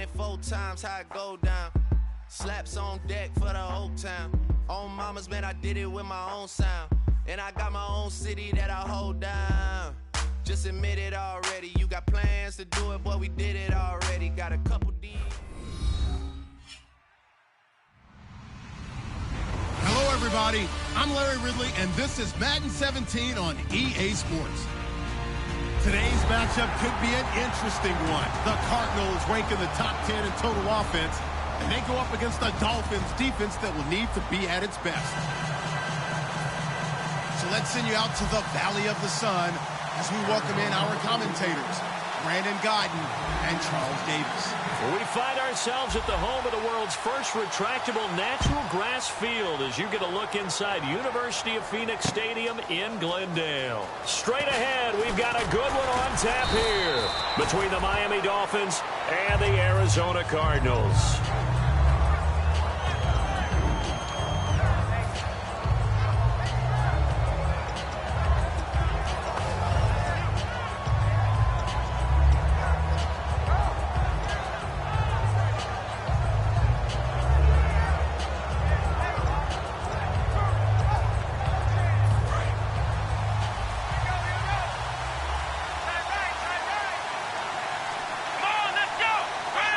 it 4 times, how it go down. Slaps on deck for the whole town. On mamas, man, I did it with my own sound. And I got my own city that I hold down. Just admit it already. You got plans to do it, boy, we did it already. Got a couple D's. Hello, everybody. I'm Larry Ridley, and this is Madden 17 on EA Sports. Today's matchup could be an interesting one. The Cardinals rank in the top 10 in total offense, and they go up against the Dolphins defense that will need to be at its best. So let's send you out to the Valley of the Sun as we welcome in our commentators, Brandon Godden and Charles Davis. We find ourselves at the home of the world's first retractable natural grass field as you get a look inside University of Phoenix Stadium in Glendale. Straight ahead, we've got a good one on tap here between the Miami Dolphins and the Arizona Cardinals.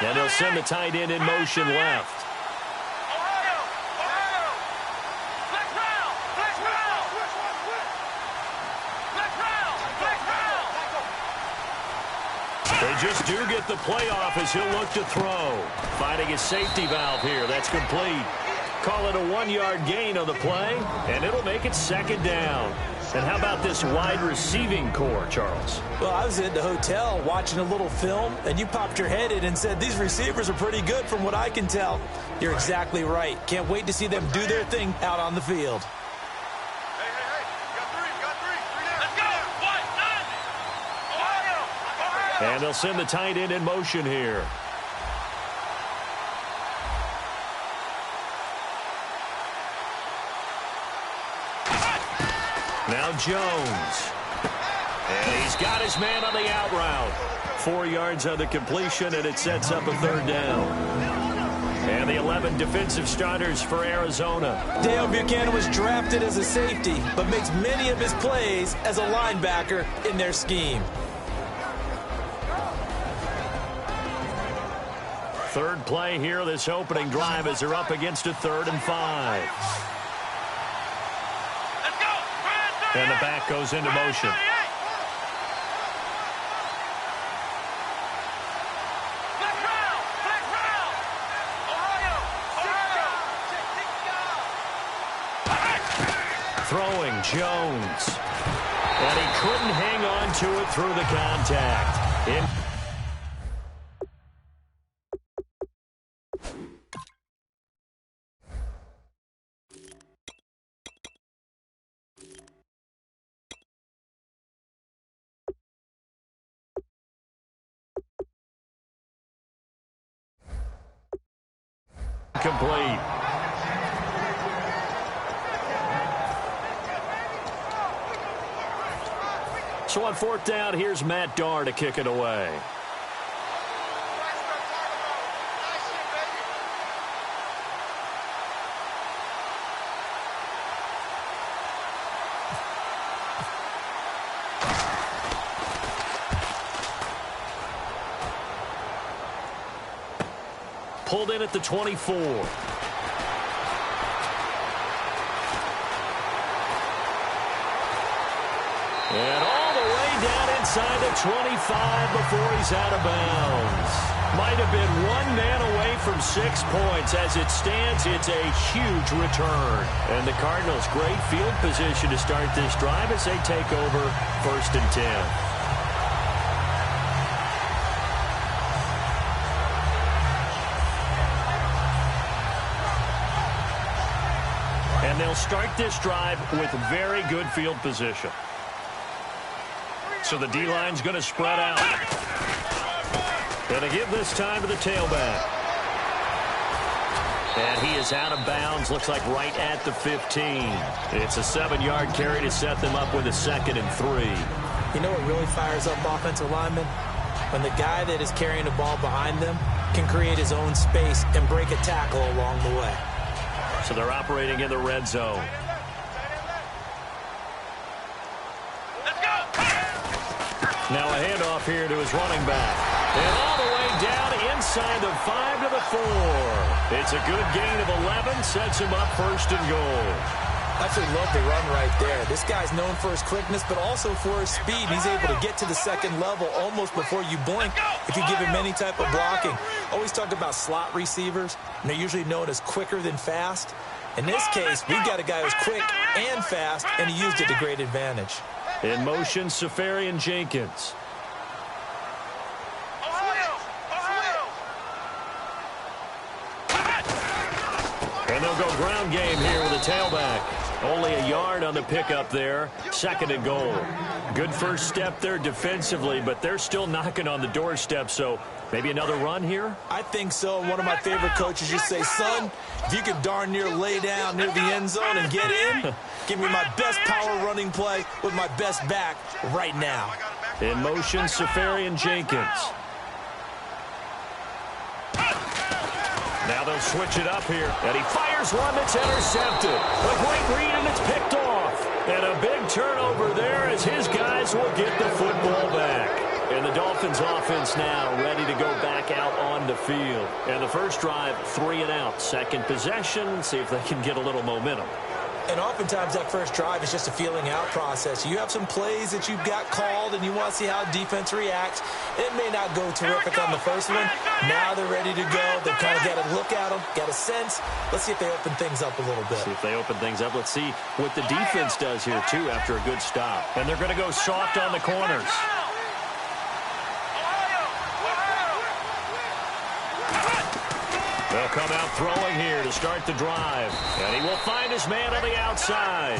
And he'll send the tight end in motion left. They just do get the playoff as he'll look to throw. Finding his safety valve here. That's complete. Call it a 1-yard gain on the play, and it'll make it second down. And how about this wide receiving core, Charles? Well, I was in the hotel watching a little film, and you popped your head in and said, these receivers are pretty good from what I can tell. You're exactly right. Can't wait to see them do their thing out on the field. Hey, got three there. Let's go. And they'll send the tight end in motion here. Now Jones. And he's got his man on the out route. 4 yards on the completion, and it sets up a third down. And the 11 defensive starters for Arizona. Dale Buchanan was drafted as a safety, but makes many of his plays as a linebacker in their scheme. Third play here, this opening drive, as they're up against a 3rd and 5. And the back goes into motion. Throwing Jones. And he couldn't hang on to it through the contact. Complete. So on 4th down, here's Matt Darr to kick it away. Pulled in at the 24. And all the way down inside the 25 before he's out of bounds. Might have been 1 man away from 6 points. As it stands, it's a huge return. And the Cardinals, great field position to start this drive as they take over 1st and 10. And they'll start this drive with very good field position. So the D-line's going to spread out. Going to give this time to the tailback. And he is out of bounds, looks like right at the 15. It's a 7-yard carry to set them up with a 2nd and 3. You know what really fires up offensive linemen? when the guy that is carrying the ball behind them can create his own space and break a tackle along the way. So they're operating in the red zone. Now a handoff here to his running back. And all the way down inside the 5 to the 4. It's a good gain of 11, sets him up first and goal. I absolutely love the run right there. This guy's known for his quickness, but also for his speed. He's able to get to the second level almost before you blink if you give him any type of blocking. Always talk about slot receivers, and they're usually known as quicker than fast. In this case, we've got a guy who's quick and fast, and he used it to great advantage. In motion, Safarian Jenkins. And they'll go ground game here with a tailback. Only a yard on the pickup there. Second and goal. Good first step there defensively, but they're still knocking on the doorstep, so maybe another run here? I think so. One of my favorite coaches used to say, son, if you can darn near lay down near the end zone and get in, give me my best power running play with my best back right now. In motion, Safarian Jenkins. Now they'll switch it up here. And he fires one that's intercepted. A great read, and it's picked off. And a big turnover there as his guys will get the football back. And the Dolphins offense now ready to go back out on the field. And the first drive, 3 and out. Second possession, see if they can get a little momentum. And oftentimes that first drive is just a feeling out process. You have some plays that you've got called and you want to see how defense reacts. It may not go terrific on the first one. Now they're ready to go. They've kind of got a look at them, got a sense. Let's see if they open things up a little bit. See if they open things up. Let's see what the defense does here, too, after a good stop. And they're going to go soft on the corners. They'll come out throwing here to start the drive. And he will find his man on the outside.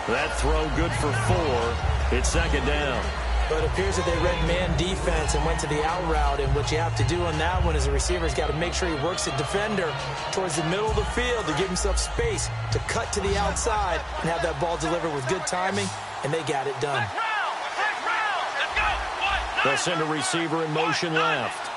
That throw good for 4. It's second down. But it appears that they read man defense and went to the out route. And what you have to do on that one is the receiver's got to make sure he works the defender towards the middle of the field to give himself space to cut to the outside and have that ball delivered with good timing. And they got it done. They'll send a receiver in motion left.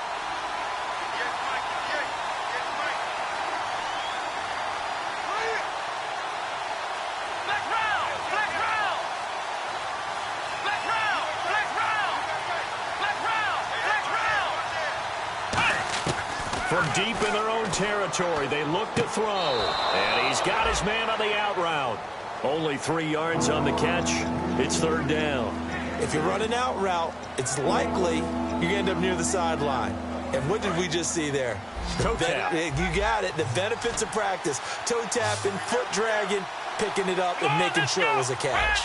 From deep in their own territory, they look to throw. And he's got his man on the out route. Only 3 yards on the catch. It's third down. If you're running out route, it's likely you're going to end up near the sideline. And what did we just see there? Toe tap. You got it. The benefits of practice. Toe tapping, foot dragging, picking it up, and making sure it was a catch.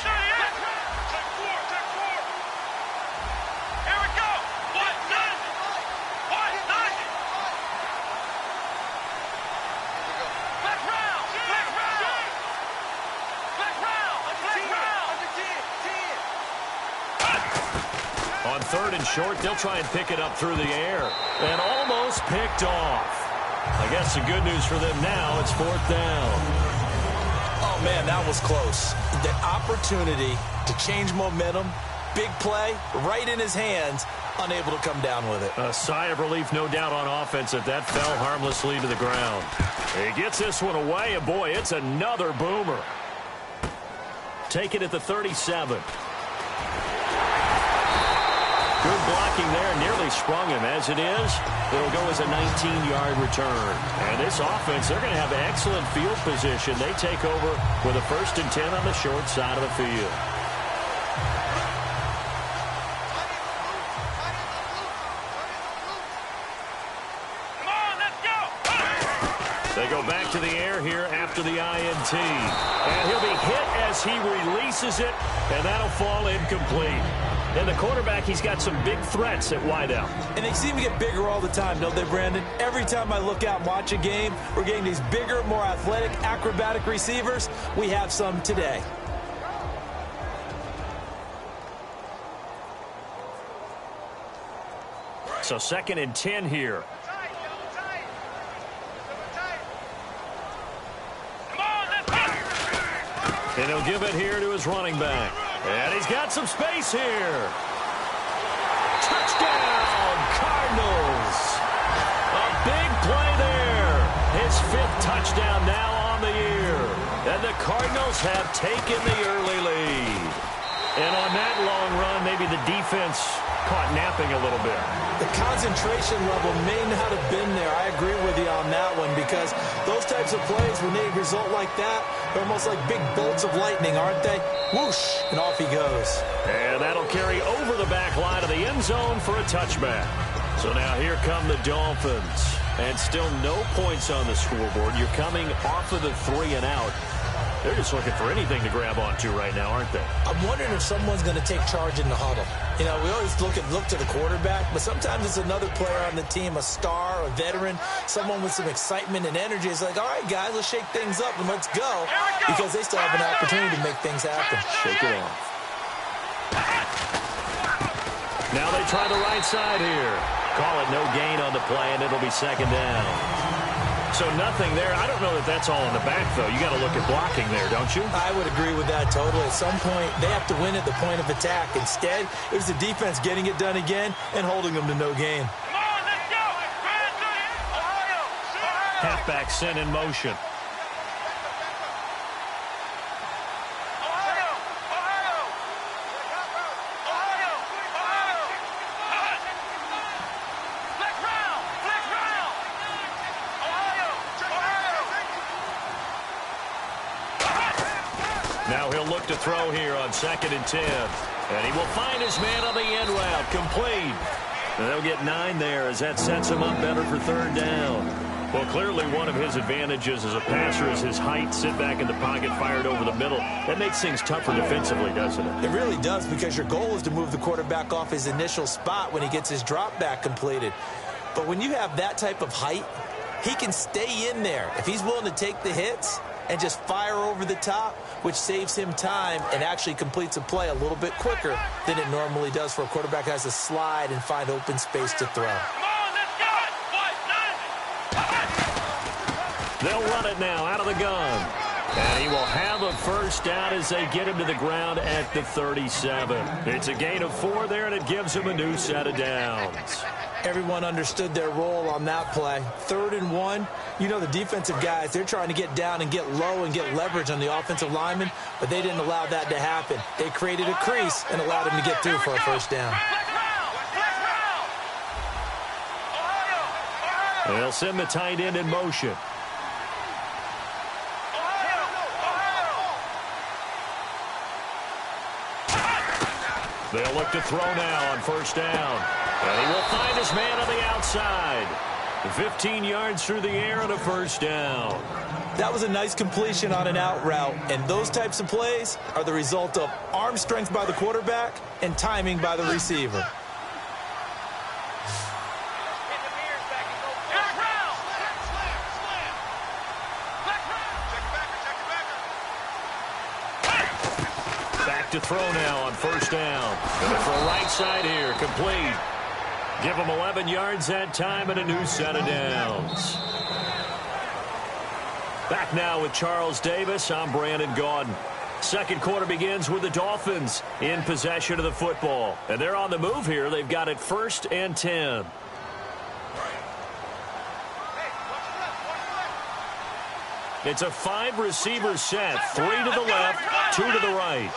On third and short, they'll try and pick it up through the air. And almost picked off. I guess the good news for them now, it's fourth down. Oh, man, that was close. The opportunity to change momentum, big play, right in his hands, unable to come down with it. A sigh of relief, no doubt, on offense if that fell harmlessly to the ground. He gets this one away, and boy, it's another boomer. Take it at the 37. Good blocking there, nearly sprung him. As it is, it'll go as a 19-yard return. And this offense, they're going to have excellent field position. They take over with a 1st and 10 on the short side of the field. They go back to the air here after the INT. And he'll be hit as he releases it, and that'll fall incomplete. And the quarterback, he's got some big threats at wideout. And they seem to get bigger all the time, don't they, Brandon? Every time I look out and watch a game, we're getting these bigger, more athletic, acrobatic receivers. We have some today. So 2nd and 10 here. And he'll give it here to his running back. And he's got some space here. Touchdown! the Cardinals have taken the early lead. And on that long run, maybe the defense caught napping a little bit. The concentration level may not have been there. I agree with you on that one, because those types of plays, when they result like that, they're almost like big bolts of lightning, aren't they? Whoosh, and off he goes. And that'll carry over the back line of the end zone for a touchback. So now here come the Dolphins. And still no points on the scoreboard. You're coming off of the 3 and out. They're just looking for anything to grab onto right now, aren't they? I'm wondering if someone's going to take charge in the huddle. You know, we always look to the quarterback, but sometimes it's another player on the team, a star, a veteran, someone with some excitement and energy. It's like, all right, guys, let's shake things up and let's go, because they still have an opportunity to make things happen. Shake it off. Now they try the right side here. Call it no gain on the play, and it'll be second down. So nothing there. I don't know that that's all in the back, though. You got to look at blocking there, don't you? I would agree with that totally. At some point, they have to win at the point of attack. Instead, it was the defense getting it done again and holding them to no gain. Come on, let's go. Ohio. Halfback sent in motion. Now he'll look to throw here on 2nd and 10. And he will find his man on the end route. Complete. And they'll get 9 there as that sets him up better for 3rd down. Well, clearly one of his advantages as a passer is his height. Sit back in the pocket, fired over the middle. That makes things tougher defensively, doesn't it? It really does, because your goal is to move the quarterback off his initial spot when he gets his drop back completed. But when you have that type of height, he can stay in there. If he's willing to take the hits and just fire over the top, which saves him time and actually completes a play a little bit quicker than it normally does for a quarterback who has to slide and find open space to throw. They'll run it now out of the gun. And he will have a first down as they get him to the ground at the 37. It's a gain of 4 there, and it gives him a new set of downs. Everyone understood their role on that play. 3rd and 1. You know, the defensive guys, they're trying to get down and get low and get leverage on the offensive lineman, but they didn't allow that to happen. They created a crease and allowed him to get through for a first down. They'll send the tight end in motion. They'll look to throw now on 1st down. And he will find his man on the outside. 15 yards through the air and a first down. That was a nice completion on an out route, and those types of plays are the result of arm strength by the quarterback and timing by the receiver. Back to throw now on 1st down. Going for a right side here, complete. Give him 11 yards that time and a new set of downs. Back now with Charles Davis. I'm Brandon Gaudin. Second quarter begins with the Dolphins in possession of the football. And they're on the move here. They've got it 1st and 10. It's a 5-receiver set. 3 to the left, 2 to the right.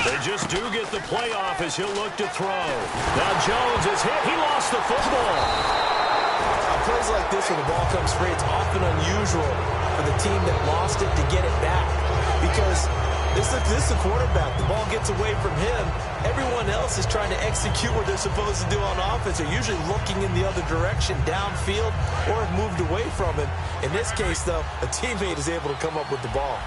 They just do get the play off as he'll look to throw. Now Jones is hit. He lost the football. On plays like this where the ball comes free, it's often unusual for the team that lost it to get it back. Because this is the quarterback. The ball gets away from him. Everyone else is trying to execute what they're supposed to do on offense. They're usually looking in the other direction, downfield, or have moved away from it. In this case, though, a teammate is able to come up with the ball.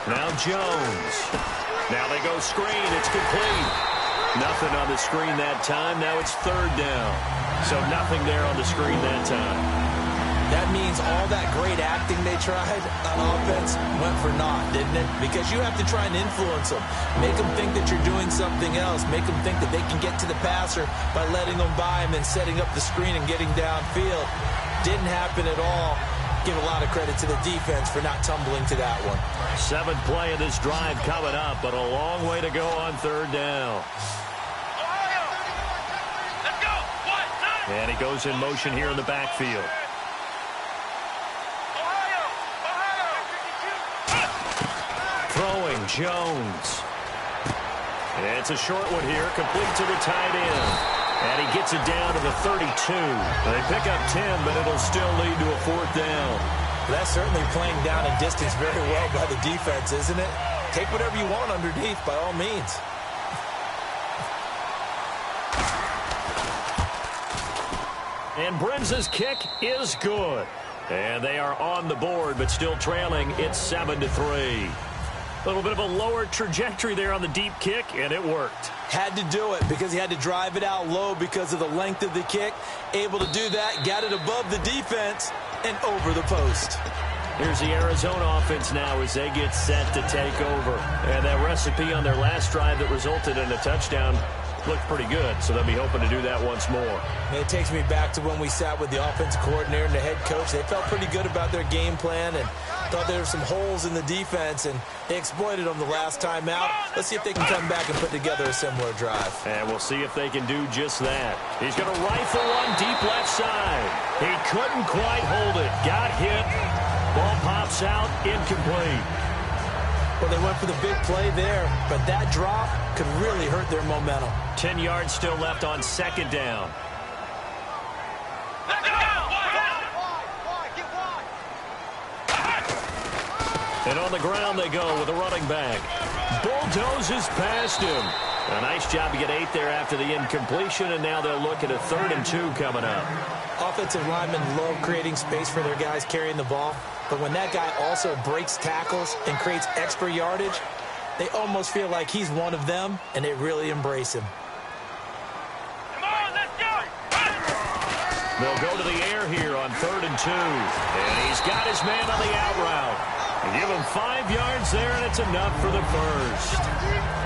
Now Jones. Now they go screen. It's complete. Nothing on the screen that time. Now it's third down. So nothing there on the screen that time. That means all that great acting they tried on offense went for naught, didn't it? Because you have to try and influence them. Make them think that you're doing something else. Make them think that they can get to the passer by letting them by him and setting up the screen and getting downfield. Didn't happen at all. Give a lot of credit to the defense for not tumbling to that one. Seventh play of this drive coming up, but a long way to go on third down. Let's go. And he goes in motion here in the backfield. Throwing Jones. It's a short one here, complete to the tight end. And he gets it down to the 32. They pick up 10, but it'll still lead to a fourth down. That's certainly playing down a distance very well by the defense, isn't it? Take whatever you want underneath, by all means. And Brim's kick is good. And they are on the board, but still trailing. It's 7-3. A little bit of a lower trajectory there on the deep kick, and it worked. Had to do it because he had to drive it out low because of the length of the kick. Able to do that, got it above the defense and over the post. Here's the Arizona offense now as they get set to take over. And that recipe on their last drive that resulted in a touchdown looked pretty good, so they'll be hoping to do that once more. And it takes me back to when we sat with the offensive coordinator and the head coach. They felt pretty good about their game plan and thought there were some holes in the defense, and they exploited them the last time out. Let's see if they can come back and put together a similar drive. And we'll see if they can do just that. He's going to rifle one deep left side. He couldn't quite hold it. Got hit. Ball pops out, incomplete. Well, they went for the big play there, but that drop could really hurt their momentum. 10 yards still left on second down. And on the ground they go with a running back. Bulldozes past him. A nice job to get 8 there after the incompletion, and now they'll look at a 3rd and 2 coming up. Offensive linemen love creating space for their guys carrying the ball, but when that guy also breaks tackles and creates extra yardage, they almost feel like he's one of them, and they really embrace him. Come on, let's go. They'll go to the air here on 3rd and 2. And he's got his man on the out route. Give him 5 yards there, and it's enough for the first.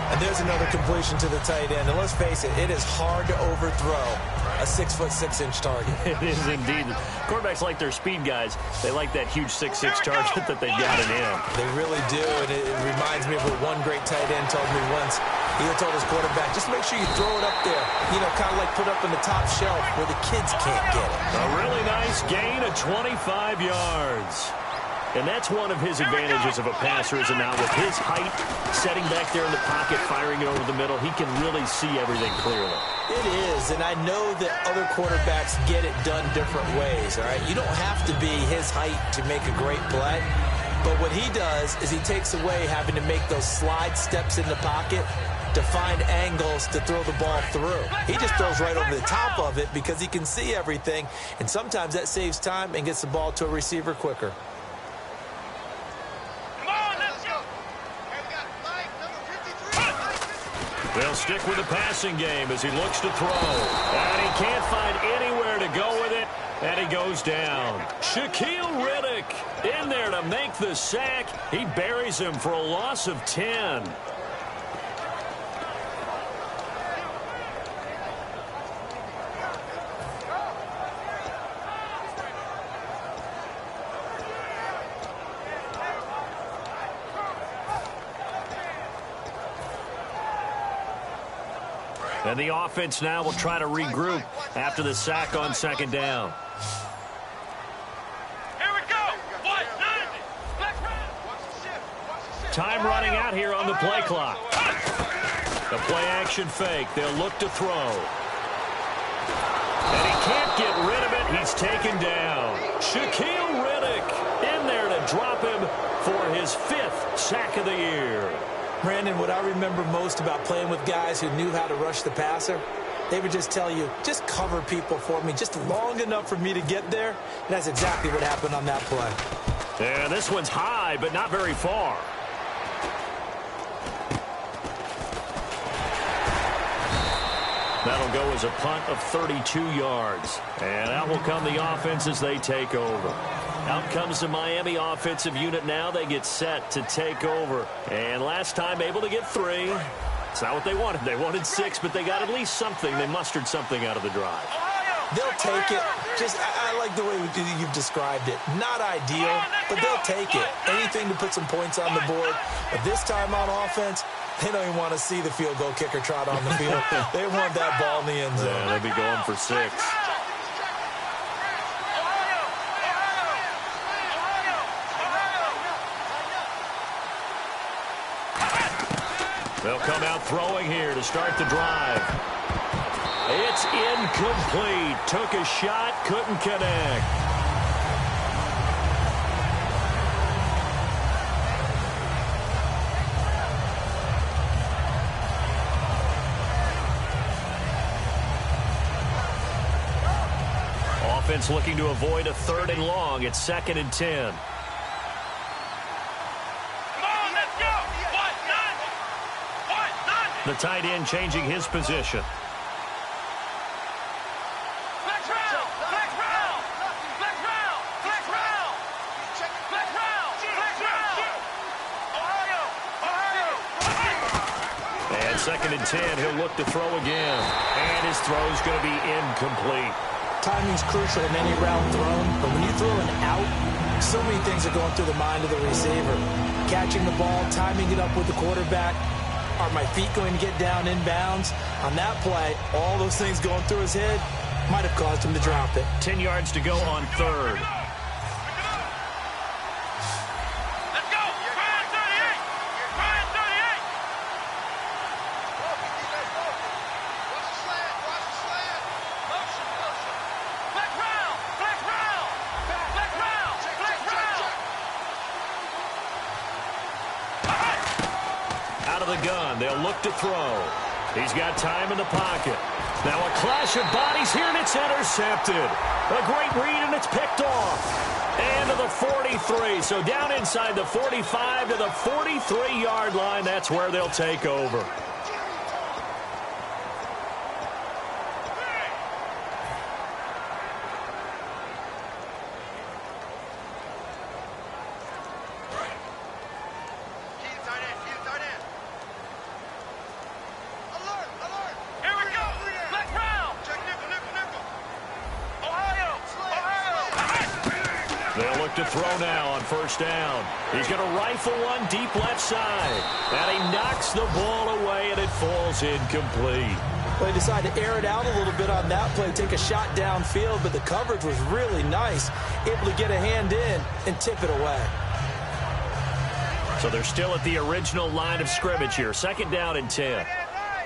And there's another completion to the tight end. And let's face it, it is hard to overthrow a 6'6" target. It is indeed. Quarterbacks like their speed guys. They like that huge 6'6" target that they've got in him. They really do, and it reminds me of what one great tight end told me once. He told his quarterback, just make sure you throw it up there. You know, kind of like put up in the top shelf where the kids can't get it. A really nice gain of 25 yards. And that's one of his advantages of a passer, is not with his height, setting back there in the pocket, firing it over the middle, he can really see everything clearly. It is, and I know that other quarterbacks get it done different ways, all right? You don't have to be his height to make a great play, but what he does is he takes away having to make those slide steps in the pocket to find angles to throw the ball through. He just throws right over the top of it because he can see everything, and sometimes that saves time and gets the ball to a receiver quicker. They'll stick with the passing game as he looks to throw. And he can't find anywhere to go with it. And he goes down. Shaquille Riddick in there to make the sack. He buries him for a loss of 10. And the offense now will try to regroup after the sack on second down. Here we go. Time running out here on the play clock. The play action fake. They'll look to throw. And he can't get rid of it. He's taken down. Shaquille Riddick in there to drop him for his 5th sack of the year. Brandon, what I remember most about playing with guys who knew how to rush the passer, they would just tell you, just cover people for me, just long enough for me to get there. And that's exactly what happened on that play. And this one's high, but not very far. That'll go as a punt of 32 yards. And out will come the offense as they take over. Out comes the Miami offensive unit now. They get set to take over. And last time able to get 3. It's not what they wanted. They wanted 6, but they got at least something. They mustered something out of the drive. They'll take it. I like the way you've described it. Not ideal, but they'll take it. Anything to put some points on the board. But this time on offense, they don't even want to see the field goal kicker trot on the field. They want that ball in the end zone. Yeah, they'll be going for 6. They'll come out throwing here to start the drive. It's incomplete. Took a shot, couldn't connect. Offense looking to avoid a 3rd and long. It's 2nd and 10. The tight end changing his position. And 2nd and 10, he'll look to throw again. And his throw's going to be incomplete. Timing's crucial in any route thrown, but when you throw an out, so many things are going through the mind of the receiver. Catching the ball, timing it up with the quarterback. Are my feet going to get down in bounds? On that play, all those things going through his head might have caused him to drop it. 10 yards to go on 3rd. Let's go! Ryan 38! Ryan 38! Watch the slant! Watch the slant! Motion! Motion! Flex round! Flex round! Flex round! Flex round! Out of the gun, they'll look to throw. He's got time in the pocket. Now a clash of bodies here, and it's intercepted. A great read, and it's picked off. And to the 43. So down inside the 45 to the 43-yard line. That's where they'll take over. To throw now on 1st down. He's going to rifle one deep left side. And he knocks the ball away, and it falls incomplete. Well, he decided to air it out a little bit on that play, take a shot downfield, but the coverage was really nice. Able to get a hand in and tip it away. So they're still at the original line of scrimmage here. 2nd down and 10.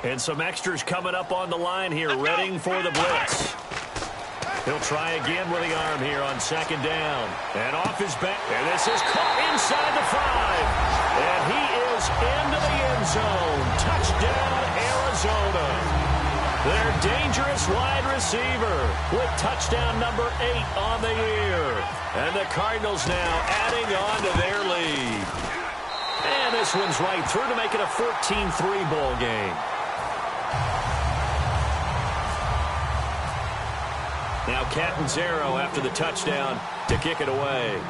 And some extras coming up on the line here, readying for the blitz. He'll try again with the arm here on 2nd down. And off his back. And this is caught inside the 5. And he is into the end zone. Touchdown, Arizona. Their dangerous wide receiver with touchdown number 8 on the year. And the Cardinals now adding on to their lead. And this one's right through to make it a 14-3 ball game. Now Catanzaro after the touchdown to kick it away.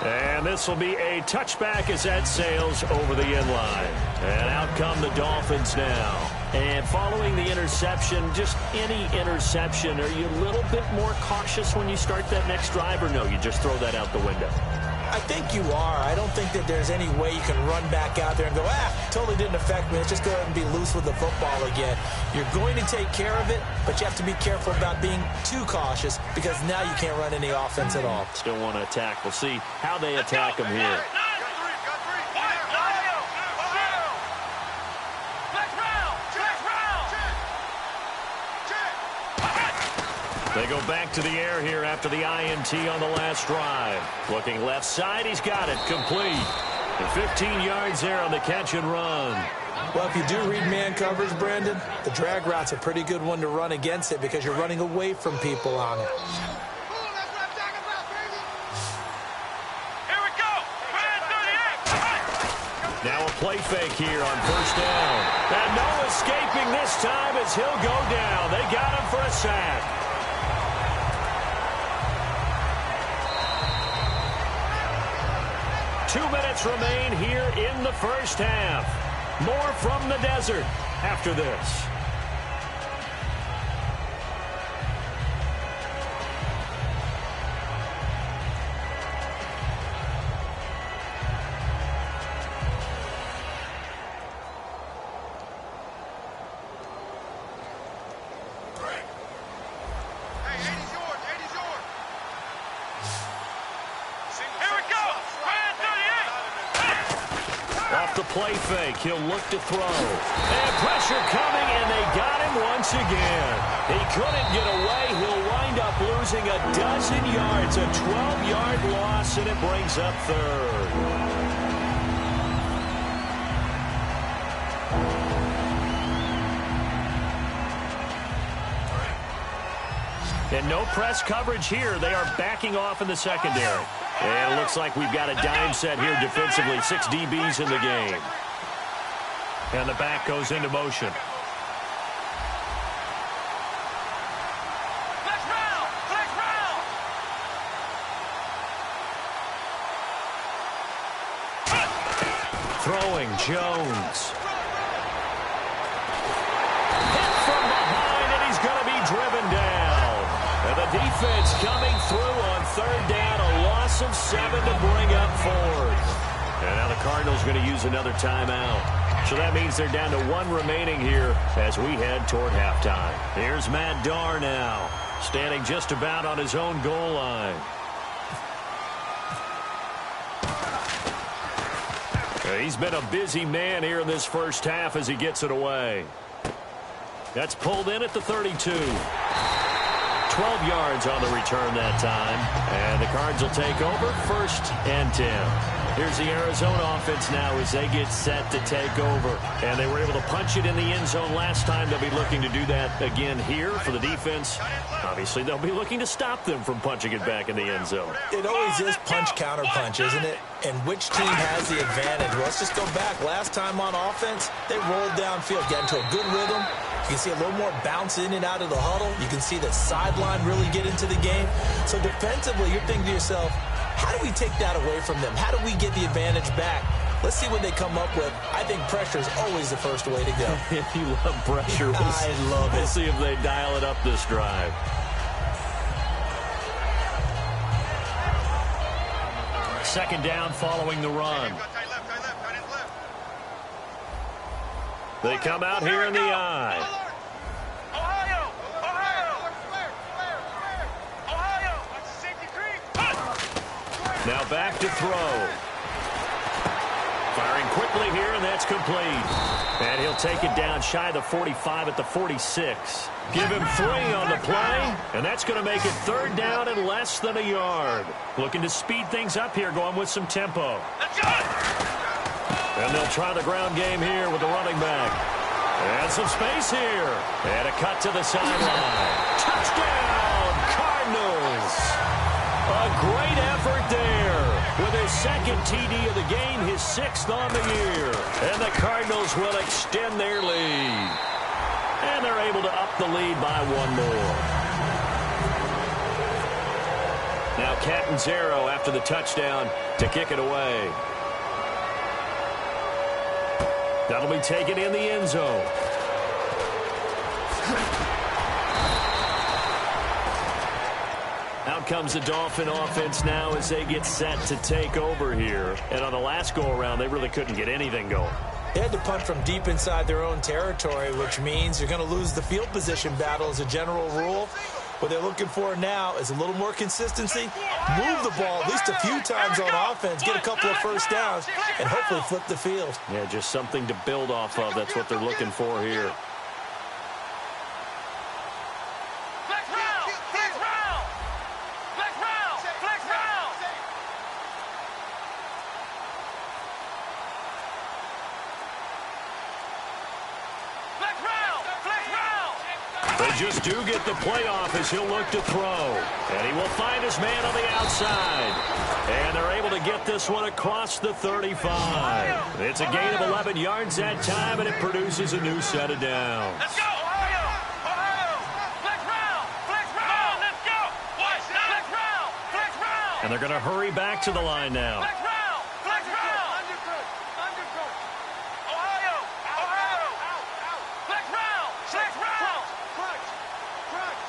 And this will be a touchback as that sails over the end line. And out come the Dolphins now. And following the interception, just any interception, are you a little bit more cautious when you start that next drive, or no, you just throw that out the window? I think you are. I don't think that there's any way you can run back out there and go, totally didn't affect me. Let's just go ahead and be loose with the football again. You're going to take care of it, but you have to be careful about being too cautious because now you can't run any offense at all. Still want to attack. We'll see how they attack them here. They go back to the air here after the INT on the last drive. Looking left side, he's got it, complete. And 15 yards there on the catch and run. Well, if you do read man coverage, Brandon, the drag route's a pretty good one to run against it because you're running away from people on it. Here we go! Now a play fake here on first down. And no escaping this time as he'll go down. They got him for a sack. Two minutes remain here in the first half. More from the desert after this. Play fake. He'll look to throw. And pressure coming, and they got him once again. He couldn't get away. He'll wind up losing a dozen yards. A 12-yard loss, and it brings up third. And no press coverage here. They are backing off in the secondary. And it looks like we've got a dime set here defensively. 6 DBs in the game. And the back goes into motion. Throwing Jones. Hit from behind, and he's going to be driven down. And the defense coming through on third down. A loss of 7 to bring up fourth. And now the Cardinals going to use another timeout. So that means they're down to 1 remaining here as we head toward halftime. Here's Matt Darr now, standing just about on his own goal line. He's been a busy man here in this first half as he gets it away. That's pulled in at the 32. 12 yards on the return that time. And the Cards will take over, 1st and 10. Here's the Arizona offense now as they get set to take over. And they were able to punch it in the end zone last time. They'll be looking to do that again here for the defense. Obviously, they'll be looking to stop them from punching it back in the end zone. It always is punch-counter-punch, isn't it? And which team has the advantage? Well, let's just go back. Last time on offense, they rolled downfield, got into a good rhythm. You can see a little more bounce in and out of the huddle. You can see the sideline really get into the game. So defensively, you're thinking to yourself, how do we take that away from them? How do we get the advantage back? Let's see what they come up with. I think pressure is always the first way to go. If you love pressure, I love it. We'll see if they dial it up this drive. Second down following the run. They come out here in the eye. Now back to throw. Firing quickly here, and that's complete. And he'll take it down shy of the 45 at the 46. Give him 3 on the play, and that's going to make it third down and less than a yard. Looking to speed things up here, going with some tempo. And they'll try the ground game here with the running back. And some space here. And a cut to the sideline. Touchdown, Cardinals. A great effort there. With his second TD of the game, his 6th on the year. And the Cardinals will extend their lead. And they're able to up the lead by 1 more. Now Catanzaro after the touchdown to kick it away. That'll be taken in the end zone. Out comes the Dolphin offense now as they get set to take over here. And on the last go-around, they really couldn't get anything going. They had to punt from deep inside their own territory, which means you're going to lose the field position battle as a general rule. What they're looking for now is a little more consistency, move the ball at least a few times on offense, get a couple of first downs, and hopefully flip the field. Yeah, just something to build off of. That's what they're looking for here. just do get the playoff as he'll look to throw. And he will find his man on the outside. And they're able to get this one across the 35. It's a gain of 11 yards that time, and it produces a new set of downs. Let's go, Ohio! Ohio! Flex round! Flex round! Let's go! Watch that! Flex round! Flex round! And they're going to hurry back to the line now. Flex round! Flex round! Undercut! Undercut! Ohio! Ohio! Flex round! Flex round! Crunch! Crunch!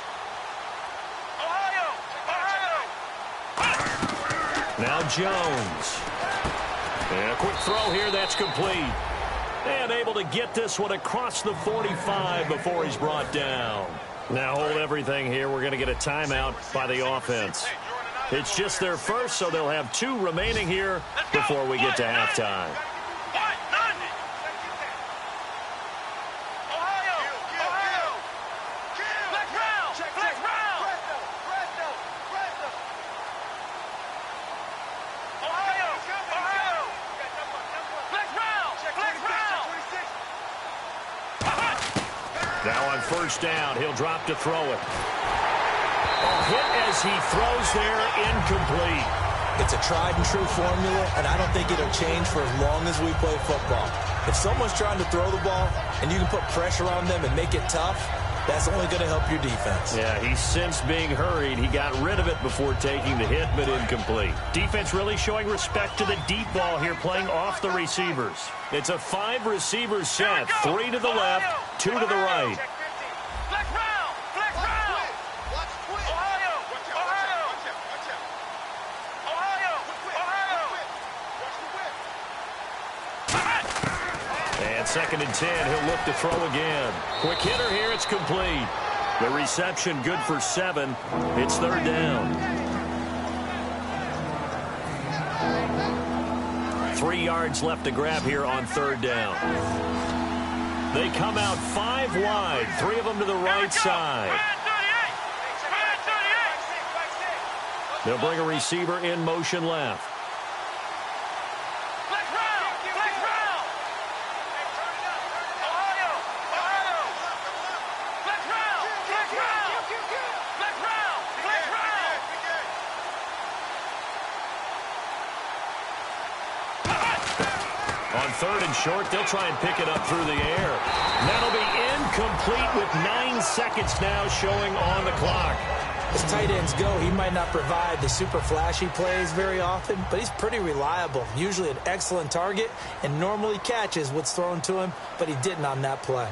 Ohio! Ohio! Now Jones. And a quick throw here that's complete. And able to get this one across the 45 before he's brought down. Now hold everything here. We're going to get a timeout by the offense. It's just their first, so they'll have 2 remaining here before we get to halftime. Now on first down, he'll drop to throw it. Hit as he throws there, incomplete. It's a tried-and-true formula, and I don't think it'll change for as long as we play football. If someone's trying to throw the ball and you can put pressure on them and make it tough, that's only going to help your defense. Yeah, he's since being hurried. He got rid of it before taking the hit, but incomplete. Defense really showing respect to the deep ball here, playing off the receivers. It's a 5-receiver set, 3 to the left, 2 to the right. And 2nd and 10, he'll look to throw again. Quick hitter here, it's complete. The reception good for 7. It's 3rd down. 3 yards left to grab here on 3rd down. They come out 5 wide, 3 of them to the right side. They'll bring a receiver in motion left. On 3rd and short, they'll try and pick it up through the air. That'll be incomplete with 9 seconds now showing on the clock. As tight ends go, he might not provide the super flashy plays very often, but he's pretty reliable. Usually an excellent target and normally catches what's thrown to him, but he didn't on that play.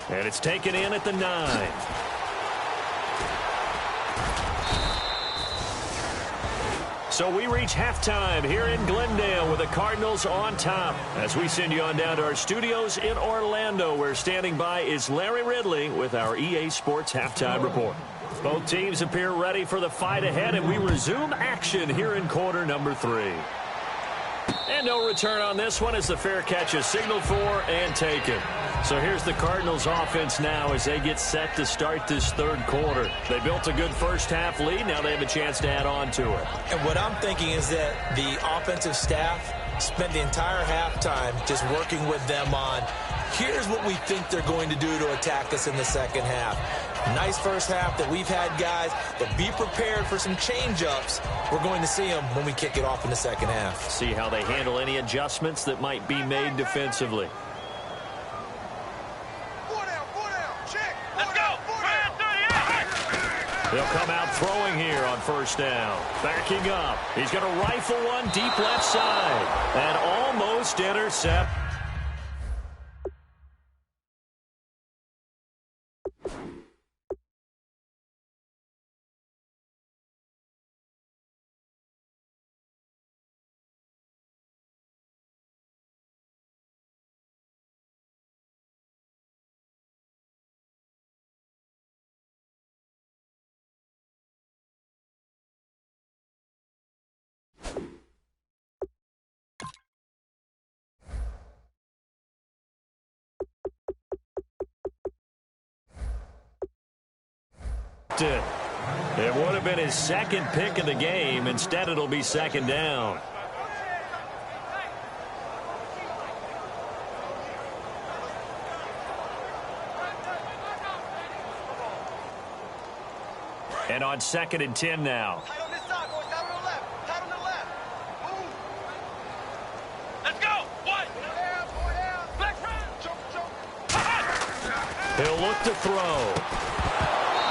And it's taken in at the 9. So we reach halftime here in Glendale with the Cardinals on top. As we send you on down to our studios in Orlando, where standing by is Larry Ridley with our EA Sports Halftime Report. Both teams appear ready for the fight ahead, and we resume action here in quarter number 3. And no return on this one as the fair catch is signaled for and taken. So here's the Cardinals offense now as they get set to start this 3rd quarter. They built a good first half lead. Now they have a chance to add on to it. And what I'm thinking is that the offensive staff spent the entire halftime just working with them on, here's what we think they're going to do to attack us in the second half. Nice first half that we've had, guys, but be prepared for some change-ups. We're going to see them when we kick it off in the second half. See how they handle any adjustments that might be made defensively. They'll come out throwing here on first down. Backing up. He's going to rifle one deep left side. And almost intercept. It would have been his second pick of the game. Instead, it'll be second down. And on 2nd and 10 now. Tight on this side, boys. Down on the left. Tight on the left. Move. Let's go. One. Boy down. Flex round. He'll look to throw.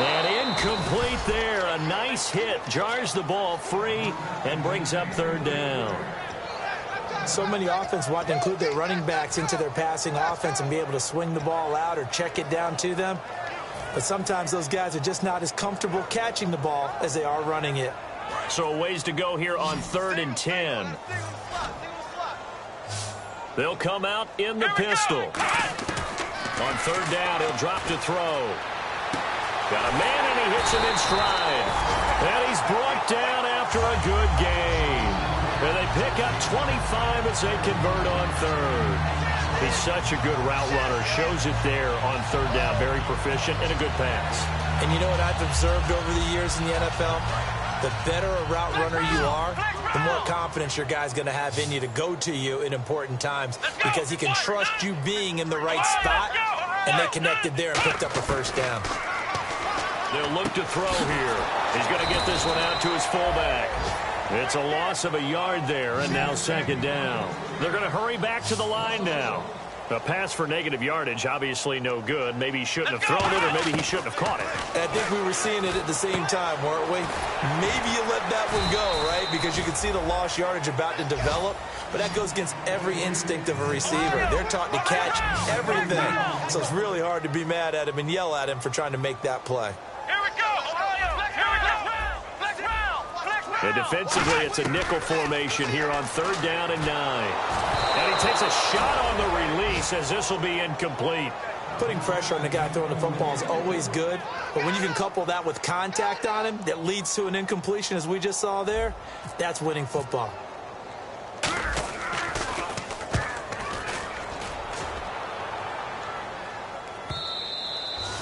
And incomplete there. A nice hit. Jars the ball free and brings up 3rd down. So many offenses want to include their running backs into their passing offense and be able to swing the ball out or check it down to them. But sometimes those guys are just not as comfortable catching the ball as they are running it. So a ways to go here on 3rd and 10. They'll come out in the pistol. On 3rd down, he'll drop to throw. Got a man, and he hits him in stride. And he's brought down after a good game. And they pick up 25 as they convert on 3rd. He's such a good route runner. Shows it there on 3rd down. Very proficient and a good pass. And you know what I've observed over the years in the NFL? The better a route runner you are, the more confidence your guy's going to have in you to go to you in important times because he can trust you being in the right spot, and they connected there and picked up a 1st down. They'll look to throw here. He's going to get this one out to his fullback. It's a loss of a yard there, and now 2nd down. They're going to hurry back to the line now. A pass for negative yardage, obviously no good. Maybe he shouldn't have thrown it, or maybe he shouldn't have caught it. I think we were seeing it at the same time, weren't we? Maybe you let that one go, right? Because you can see the lost yardage about to develop. But that goes against every instinct of a receiver. They're taught to catch everything. So it's really hard to be mad at him and yell at him for trying to make that play. And defensively, it's a nickel formation here on 3rd down and 9. And he takes a shot on the release as this will be incomplete. Putting pressure on the guy throwing the football is always good, but when you can couple that with contact on him that leads to an incompletion, as we just saw there, that's winning football.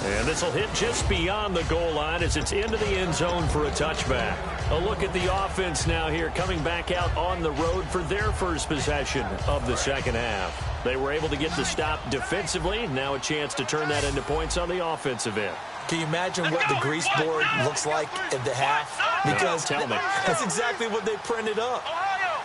And this will hit just beyond the goal line as it's into the end zone for a touchback. A look at the offense now here, coming back out on the road for their first possession of the 2nd half. They were able to get the stop defensively. Now a chance to turn that into points on the offensive end. Can you imagine what the grease board looks like at the half? Because tell me. That's exactly what they printed up.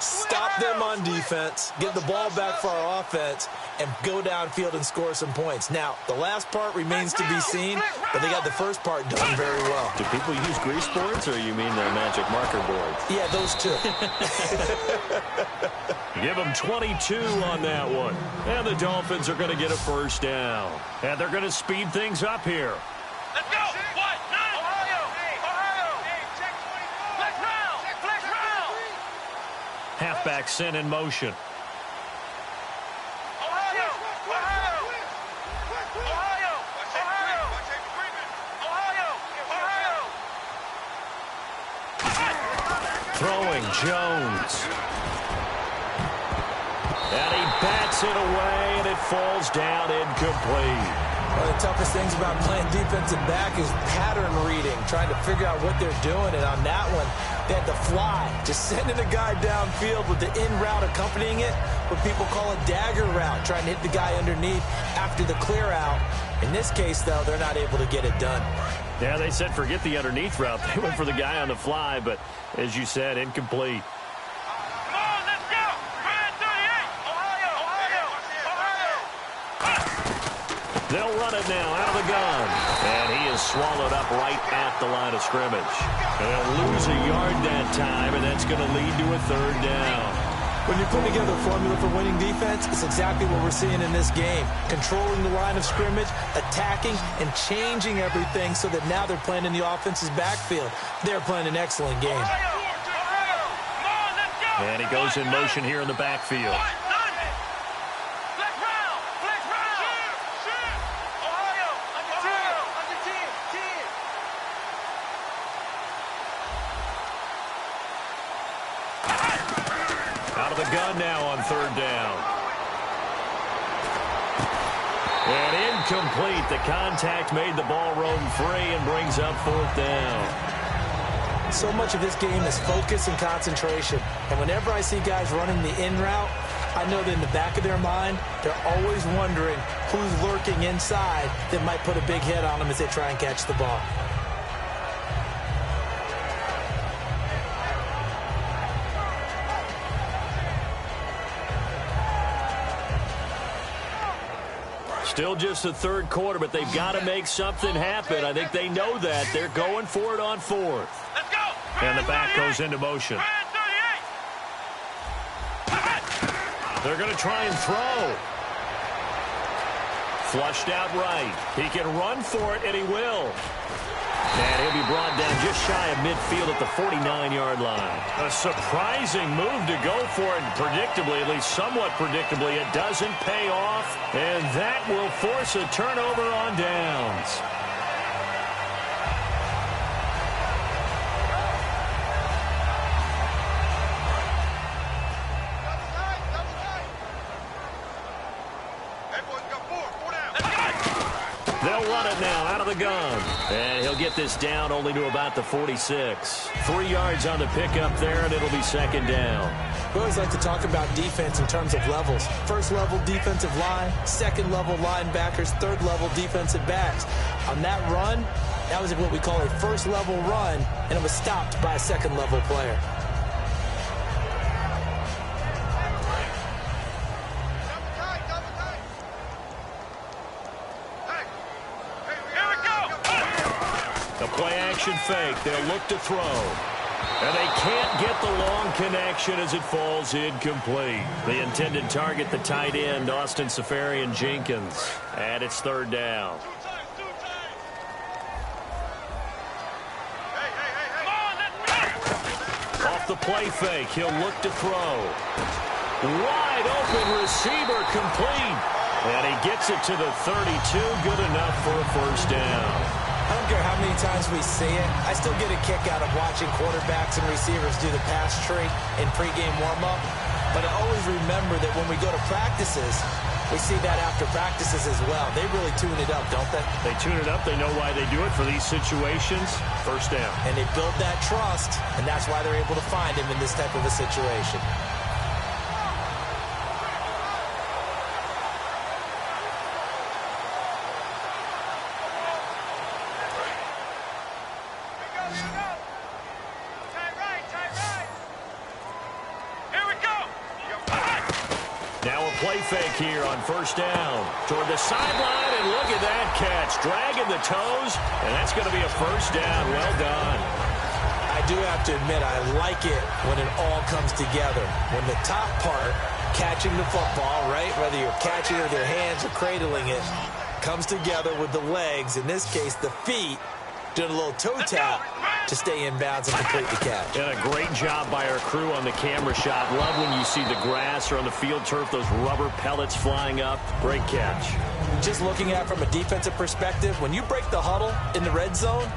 Stop them on defense, get the ball back for our offense, and go downfield and score some points. Now, the last part remains to be seen, but they got the first part done very well. Do people use grease boards, or you mean the magic marker boards? Yeah, those two. Give them 22 on that one. And the Dolphins are going to get a 1st down. And they're going to speed things up here. Let's go. What? Ohio. Check 24. Flex round. Halfback sent in motion. Ohio. Throwing Jones. And he bats it away, and it falls down incomplete. One of the toughest things about playing defensive back is pattern reading, trying to figure out what they're doing. And on that one, they had to fly, just sending a guy downfield with the in route accompanying it, what people call a dagger route, trying to hit the guy underneath after the clear out. In this case, though, they're not able to get it done. Yeah, they said forget the underneath route. They went for the guy on the fly, but as you said, incomplete. Come on, let's go. Red 38. Ohio. They'll run it now out of the gun. And he is swallowed up right at the line of scrimmage. They'll lose a yard that time, and that's going to lead to a 3rd down. When you put together a formula for winning defense, it's exactly what we're seeing in this game. Controlling the line of scrimmage, attacking, and changing everything so that now they're playing in the offense's backfield. They're playing an excellent game. And he goes in motion here in the backfield. Out of the gun now on 3rd down. And incomplete. The contact made the ball roam free and brings up 4th down. So much of this game is focus and concentration. And whenever I see guys running the in route, I know that in the back of their mind, they're always wondering who's lurking inside that might put a big hit on them as they try and catch the ball. Still just the third quarter, but they've got to make something happen. I think they know that. They're going for it on fourth. Let's go. And the back goes into motion. They're going to try and throw. Flushed out right. He can run for it, and he will. And he'll be brought down just shy of midfield at the 49-yard line. A surprising move to go for it, and predictably, at least somewhat predictably, it doesn't pay off, and that will force a turnover on downs. They'll run it now out of the gun. And he'll get this down only to about the 46. 3 yards on the pickup there, and it'll be second down. We always like to talk about defense in terms of levels. First level defensive line, second level linebackers, third level defensive backs. On that run, that was what we call a first level run, and it was stopped by a second level player. Play-action fake. They'll look to throw. And they can't get the long connection as it falls incomplete. The intended target, the tight end, Austin Safarian-Jenkins. And it's third down. Off the play fake, he'll look to throw. Wide open receiver complete. And he gets it to the 32. Good enough for a first down. I don't care how many times we see it. I still get a kick out of watching quarterbacks and receivers do the pass tree in pregame warm-up. But I always remember that when we go to practices, we see that after practices as well. They really tune it up, don't they? They tune it up. They know why they do it for these situations. First down. And they build that trust, and that's why they're able to find him in this type of a situation. Fake here on first down toward the sideline, and look at that catch, dragging the toes, and that's going to be a first down. Well done. I do have to admit, I like it when it all comes together. When the top part, catching the football, right, whether you're catching it with your hands or cradling it, comes together with the legs, in this case the feet, doing a little toe tap to stay in bounds and complete the catch. And a great job by our crew on the camera shot. Love when you see the grass or on the field turf, those rubber pellets flying up. Great catch. Just looking at it from a defensive perspective, when you break the huddle in the red zone,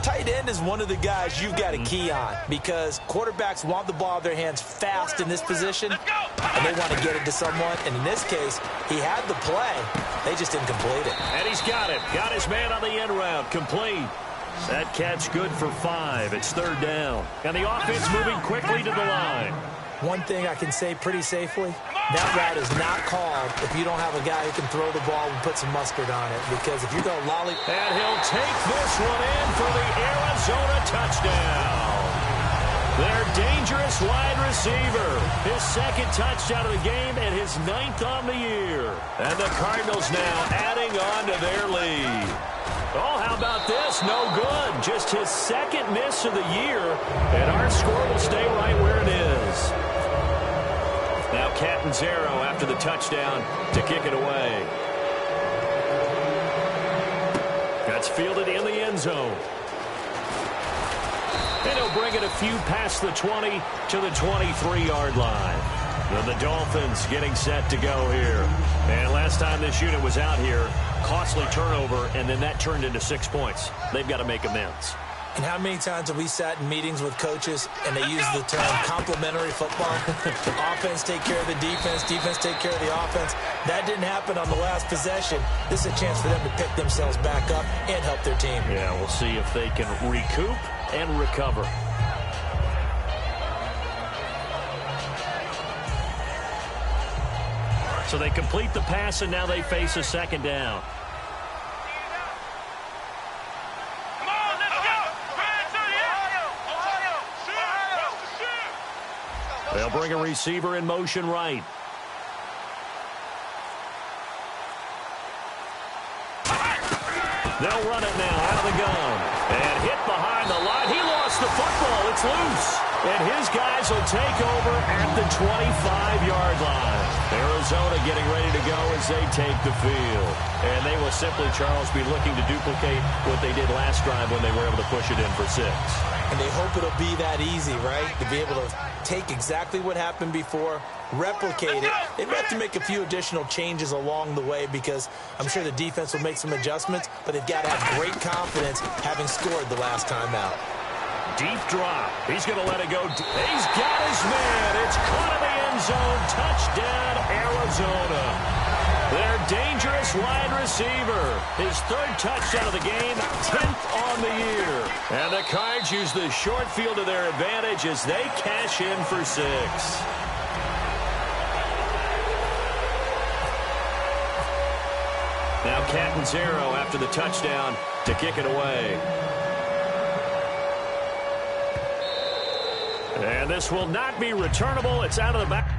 tight end is one of the guys you've got to key on because quarterbacks want the ball in their hands fast in this position, and they want to get it to someone. And in this case, he had the play. They just didn't complete it. And he's got it. Got his man on the end route. Complete. That catch good for 5. It's third down. And the offense moving quickly to the line. One thing I can say pretty safely, that route is not called if you don't have a guy who can throw the ball and put some mustard on it. Because if you're going to lolly... And he'll take this one in for the Arizona touchdown. Their dangerous wide receiver. His second touchdown of the game and his 9th on the year. And the Cardinals now adding on to their lead. Oh, how about this? No good. Just his second miss of the year. And our score will stay right where it is. Now Catanzaro after the touchdown to kick it away. That's fielded in the end zone. And he'll bring it a few past the 20 to the 23-yard line. The Dolphins getting set to go here. And last time this unit was out here, costly turnover, and then that turned into 6 points. They've got to make amends. And how many times have we sat in meetings with coaches and they use the term complementary football? Offense take care of the defense, defense take care of the offense. That didn't happen on the last possession. This is a chance for them to pick themselves back up and help their team. Yeah, we'll see if they can recoup and recover. So they complete the pass, and now they face a second down. Come on, let's go. They'll bring a receiver in motion right. They'll run it now out of the gun. And hit behind the line. He lost the football. It's loose. And his guys will take over at the 25-yard line. Arizona getting ready to go as they take the field. And they will simply, Charles, be looking to duplicate what they did last drive when they were able to push it in for 6. And they hope it'll be that easy, right? To be able to take exactly what happened before, replicate it. They may have to make a few additional changes along the way because I'm sure the defense will make some adjustments, but they've got to have great confidence having scored the last time out. Deep drop. He's going to let it go. He's got his man. It's caught in the end zone. Touchdown, Arizona. Their dangerous wide receiver. His 3rd touchdown of the game, 10th on the year. And the Cards use the short field to their advantage as they cash in for 6. Now Catanzaro after the touchdown to kick it away. And this will not be returnable. It's out of the back.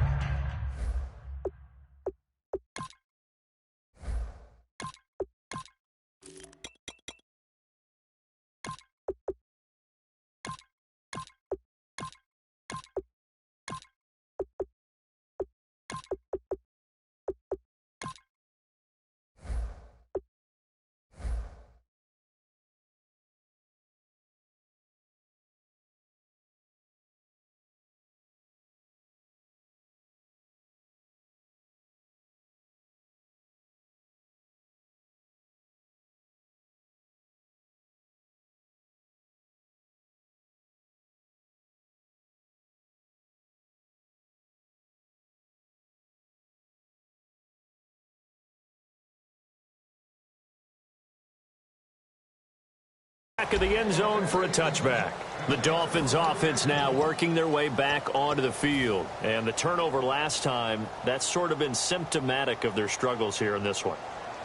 Back of the end zone for a touchback. The Dolphins offense now working their way back onto the field. And the turnover last time, that's sort of been symptomatic of their struggles here in this one.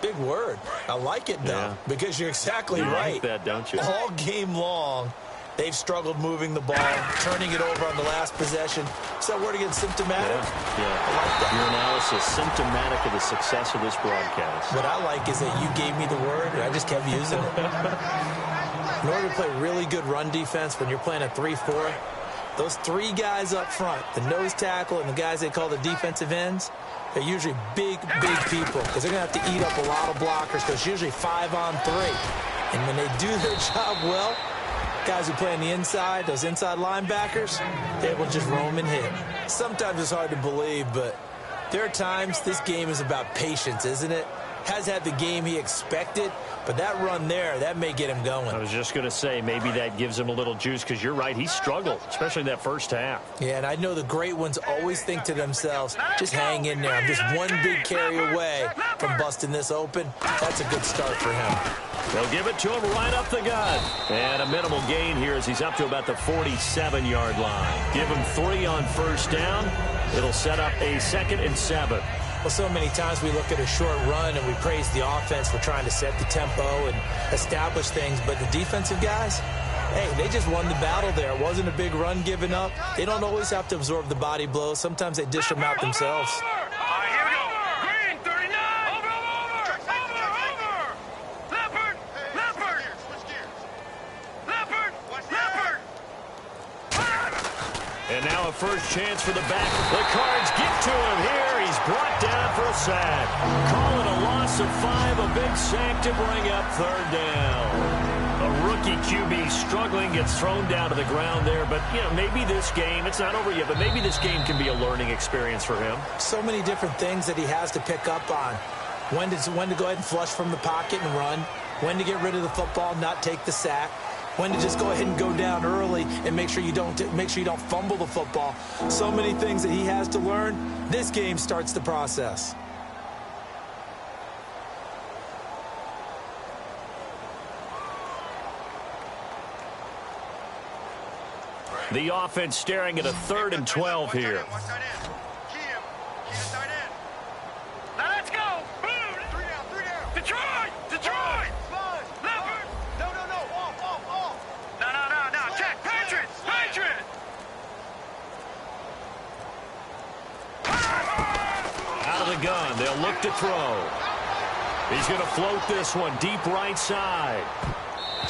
Big word. I like it, though, because you're exactly right. You like that, don't you? All game long, they've struggled moving the ball, turning it over on the last possession. Is that word again, symptomatic? Yeah. I like that. Your analysis, symptomatic of the success of this broadcast. What I like is that you gave me the word, and I just kept using it. In order to play really good run defense when you're playing a 3-4, those 3 guys up front, the nose tackle and the guys they call the defensive ends, they're usually big people because they're going to have to eat up a lot of blockers because it's usually 5-on-3. And when they do their job well, guys who play on the inside, those inside linebackers, they will just roam and hit. Sometimes it's hard to believe, but there are times this game is about patience, isn't it? Has had the game he expected, but that run there, that may get him going. I was just going to say, maybe that gives him a little juice because you're right, he struggled, especially in that first half. Yeah, and I know the great ones always think to themselves, just hang in there. I'm just one big carry away from busting this open. That's a good start for him. They'll give it to him right up the gut. And a minimal gain here as he's up to about the 47-yard line. Give him 3 on first down. It'll set up a 2nd and 7. Well, so many times we look at a short run and we praise the offense for trying to set the tempo and establish things, but the defensive guys, hey, they just won the battle there. It wasn't a big run given up. They don't always have to absorb the body blows. Sometimes they dish them out themselves. Here we go. Green, 39. Over. Leopard. And now a first chance for the back. The Cards get to him here. He's brought down for a sack. Call it a loss of 5, a big sack to bring up 3rd down. A rookie QB struggling, gets thrown down to the ground there. But, you know, maybe this game, it's not over yet, but maybe this game can be a learning experience for him. So many different things that he has to pick up on. When to go ahead and flush from the pocket and run. When to get rid of the football, not take the sack. When to just go ahead and go down early and make sure you don't fumble the football. So many things that he has to learn. This game starts the process. The offense staring at a 3rd and 12 here. gun. They'll look to throw. He's going to float this one deep right side.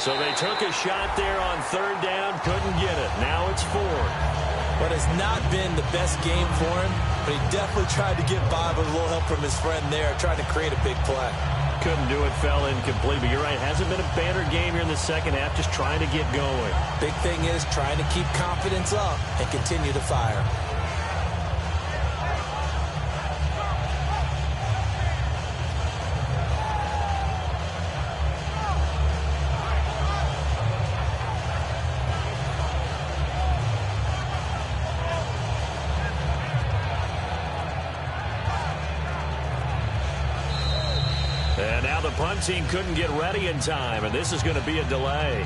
So they took a shot there on third down, couldn't get it. Now it's fourth. But it's not been the best game for him, but he definitely tried to get by with a little help from his friend there, trying to create a big play. Couldn't do it, fell incomplete. But you're right, hasn't been a banner game here in the second half, just trying to get going. Big thing is trying to keep confidence up and continue to fire. And now the punt team couldn't get ready in time, and this is going to be a delay.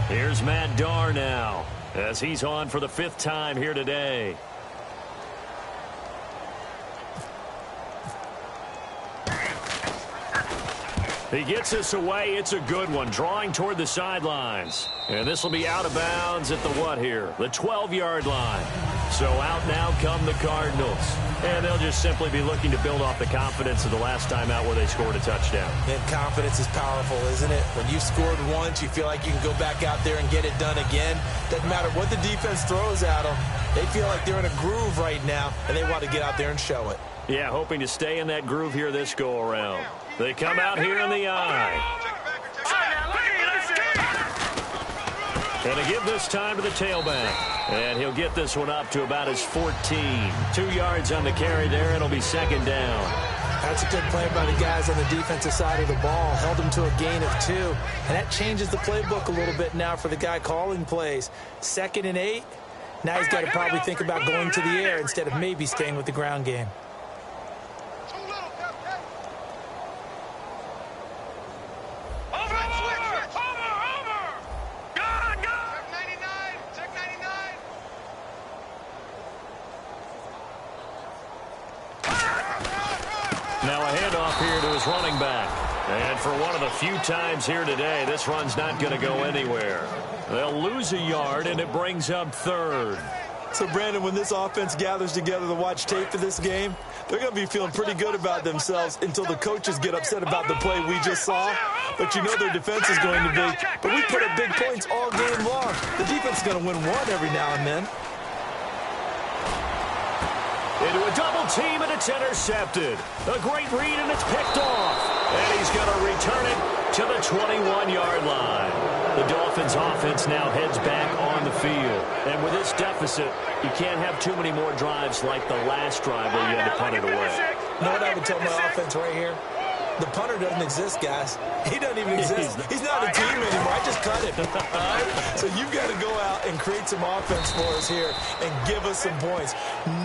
Here's Matt Darr now, as he's on for the 5th time here today. He gets this away. It's a good one, drawing toward the sidelines. And this will be out of bounds at the what here? The 12-yard line. So out now come the Cardinals. And they'll just simply be looking to build off the confidence of the last time out where they scored a touchdown. And confidence is powerful, isn't it? When you've scored once, you feel like you can go back out there and get it done again. Doesn't matter what the defense throws at them. They feel like they're in a groove right now, and they want to get out there and show it. Yeah, hoping to stay in that groove here this go-around. They come out here in the eye. And to give this time to the tailback. And he'll get this one up to about his 14. 2 yards on the carry there. It'll be second down. That's a good play by the guys on the defensive side of the ball. Held them to a gain of 2. And that changes the playbook a little bit now for the guy calling plays. 2nd and 8. Now he's got to probably think about going to the air instead of maybe staying with the ground game. Now a handoff here to his running back. And for one of the few times here today, this run's not going to go anywhere. They'll lose a yard, and it brings up 3rd. So, Brandon, when this offense gathers together to watch tape for this game, they're going to be feeling pretty good about themselves until the coaches get upset about the play we just saw. But you know their defense is going to be. But we put up big points all game long. The defense is going to win one every now and then. Into a double team, and it's intercepted. A great read, and it's picked off. And he's going to return it to the 21-yard line. The Dolphins' offense now heads back on the field. And with this deficit, you can't have too many more drives like the last drive where you had to punt it away. You know what I would tell my offense right here? The punter doesn't exist, guys. He doesn't even exist. He's not a team anymore. I just cut him. All right? So you've got to go out and create some offense for us here and give us some points.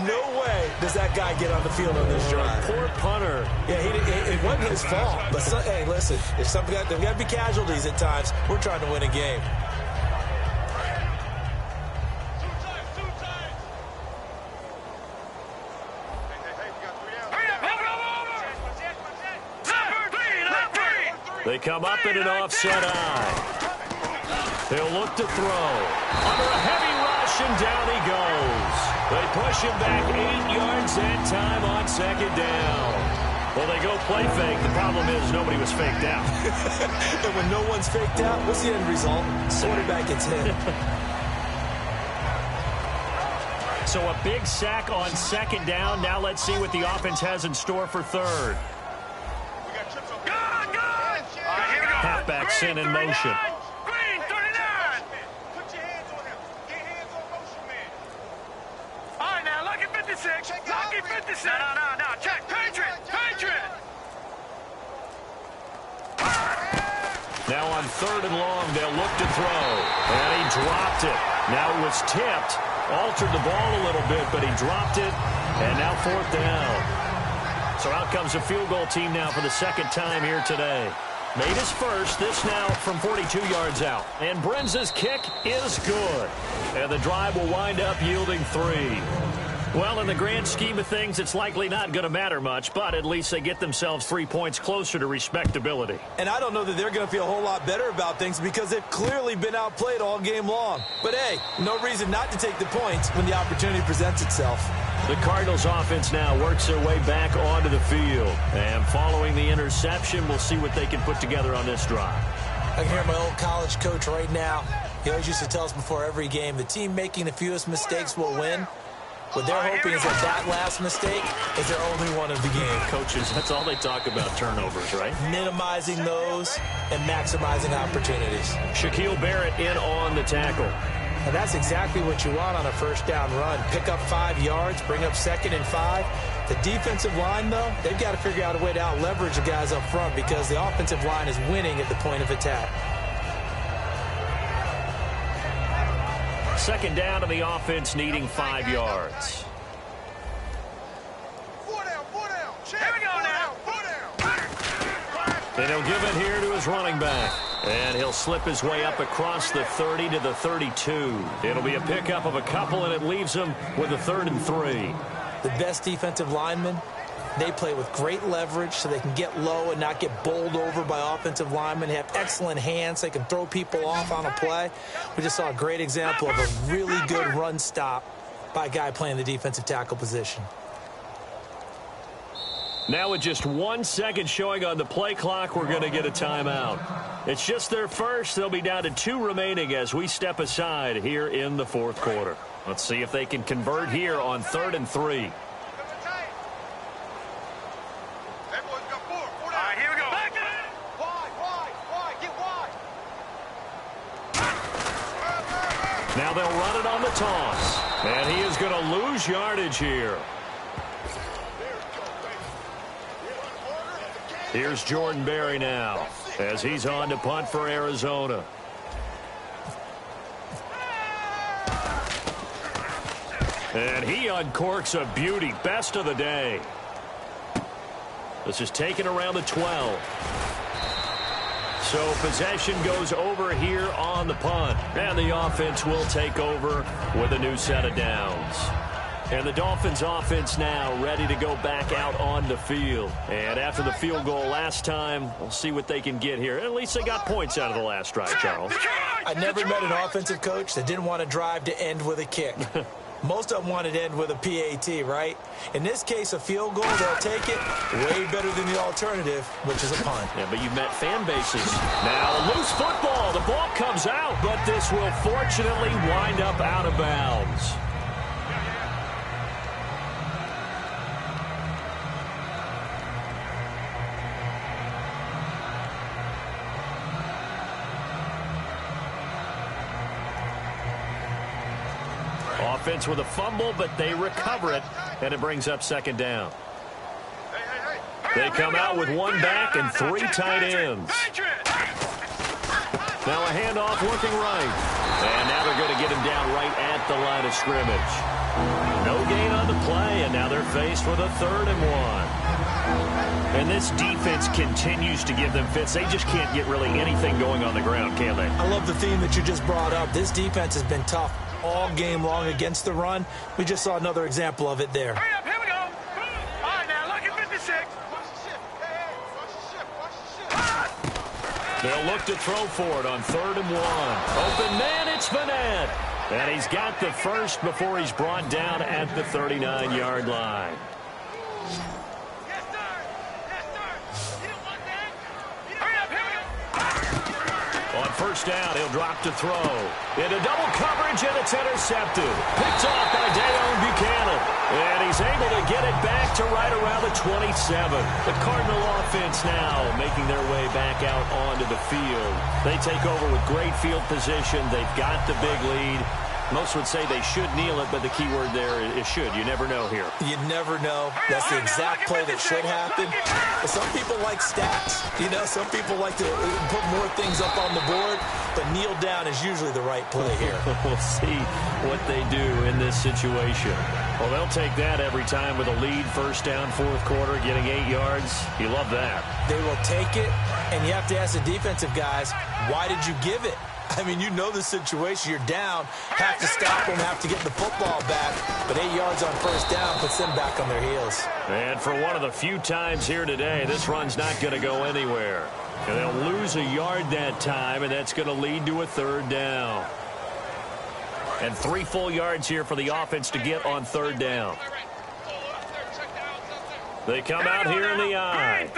No way does that guy get on the field on this drive. Poor punter. Yeah, it wasn't his fault. But, hey, listen, if there's got to be casualties at times. We're trying to win a game. They come up in an offset eye. They'll look to throw. Under a heavy rush, and down he goes. They push him back 8 yards that time on second down. Well, they go play fake. The problem is nobody was faked out. And when no one's faked out, what's the end result? Quarterback gets hit. So a big sack on second down. Now let's see what the offense has in store for 3rd. Halfback sent in motion. Green, 39. Put your hands on him. Get hands on motion, man. All right, now, lucky 56. Lucky 56. No. Check. Patriot. Now on 3rd and long, they'll look to throw. And he dropped it. Now it was tipped. Altered the ball a little bit, but he dropped it. And now 4th down. So out comes a field goal team now for the 2nd time here today. Made his first, this now from 42 yards out. And Brenz's kick is good. And the drive will wind up yielding 3. Well, in the grand scheme of things, it's likely not going to matter much, but at least they get themselves 3 points closer to respectability. And I don't know that they're going to feel a whole lot better about things because they've clearly been outplayed all game long. But, hey, no reason not to take the points when the opportunity presents itself. The Cardinals offense now works their way back onto the field. And following the interception, we'll see what they can put together on this drive. I can hear my old college coach right now. He always used to tell us before every game, the team making the fewest mistakes will win. What they're hoping is that last mistake is their only one of the game. Coaches, that's all they talk about, turnovers, right? Minimizing those and maximizing opportunities. Shaquille Barrett in on the tackle. And that's exactly what you want on a first down run. Pick up 5 yards, bring up 2nd and 5. The defensive line, though, they've got to figure out a way to out-leverage the guys up front because the offensive line is winning at the point of attack. 2nd down to the offense, needing 5 yards. 4 down, 4 down. Here we go now. 4 down. And he'll give it here to his running back. And he'll slip his way up across the 30 to the 32. It'll be a pickup of a couple, and it leaves him with a 3rd and 3. The best defensive linemen, they play with great leverage so they can get low and not get bowled over by offensive linemen. They have excellent hands. They can throw people off on a play. We just saw a great example of a really good run stop by a guy playing the defensive tackle position. Now with just 1 second showing on the play clock, we're going to get a timeout. It's just their first. They'll be down to 2 remaining as we step aside here in the 4th quarter. Let's see if they can convert here on 3rd and 3. Now they'll run it on the toss. And he is going to lose yardage here. Here's Jordan Berry now as he's on to punt for Arizona. And he uncorks a beauty. Best of the day. This is taken around the 12. So possession goes over here on the punt. And the offense will take over with a new set of downs. And the Dolphins offense now ready to go back out on the field. And after the field goal last time, we'll see what they can get here. At least they got points out of the last drive, Charles. I never met an offensive coach that didn't want to drive to end with a kick. Most of them wanted to end with a PAT, right? In this case, a field goal, they'll take it. Way better than the alternative, which is a punt. Yeah, but you've met fan bases. Now, a loose football. The ball comes out, but this will fortunately wind up out of bounds. Offense with a fumble, but they recover it, and it brings up 2nd down. They come out with 1 back and 3 tight ends. Now a handoff looking right. And now they're going to get him down right at the line of scrimmage. No gain on the play, and now they're faced with a 3rd and 1. And this defense continues to give them fits. They just can't get really anything going on the ground, can they? I love the theme that you just brought up. This defense has been tough all game long against the run. We just saw another example of it there. Hurry up, here we go. All right, now, look at 56. Watch the shift. Hey, watch the shift. Watch the shift. They'll look to throw for it on 3rd and 1. Open man, it's Vanette. And he's got the first before he's brought down at the 39-yard line. Yes, sir. Yes, sir. You don't want that. Hurry up, here we go. On 1st down, he'll drop to throw. Into double coverage, and it's intercepted. Picked off by Dayon Buchanan. And he's able to get it back to right around the 27. The Cardinal offense now making their way back out onto the field. They take over with great field position. They've got the big lead. Most would say they should kneel it, but the key word there is should. You never know here. You never know. That's the exact play that should happen. But some people like stats. You know, some people like to put more things up on the board, but kneel down is usually the right play here. We'll see what they do in this situation. Well, they'll take that every time with a lead, 1st down, 4th quarter, getting 8 yards. You love that. They will take it, and you have to ask the defensive guys, why did you give it? I mean, you know the situation. You're down, have to stop them, have to get the football back. But 8 yards on first down puts them back on their heels. And for one of the few times here today, this run's not going to go anywhere. And they'll lose a yard that time, and that's going to lead to a third down. And 3 full yards here for the offense to get on third down. They come out here in the eye.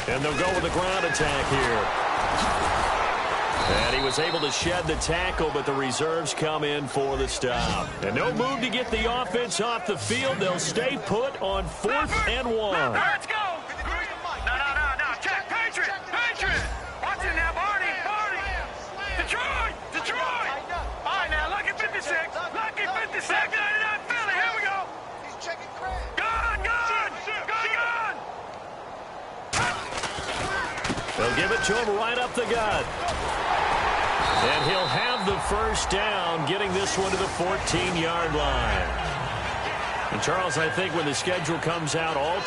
And they'll go with the ground attack here. And he was able to shed the tackle, but the reserves come in for the stop. And no move to get the offense off the field. They'll stay put on 4th and 1. Let's go. No. Check. Patriot. Watch it now, Barney. Detroit. All right, now, lucky 56. Lucky 56. 99 Philly. Here we go. He's checking Craig. Gun. They'll give it to him right up the gut. And he'll have the first down, getting this one to the 14-yard line. And, Charles, I think when the schedule comes out, all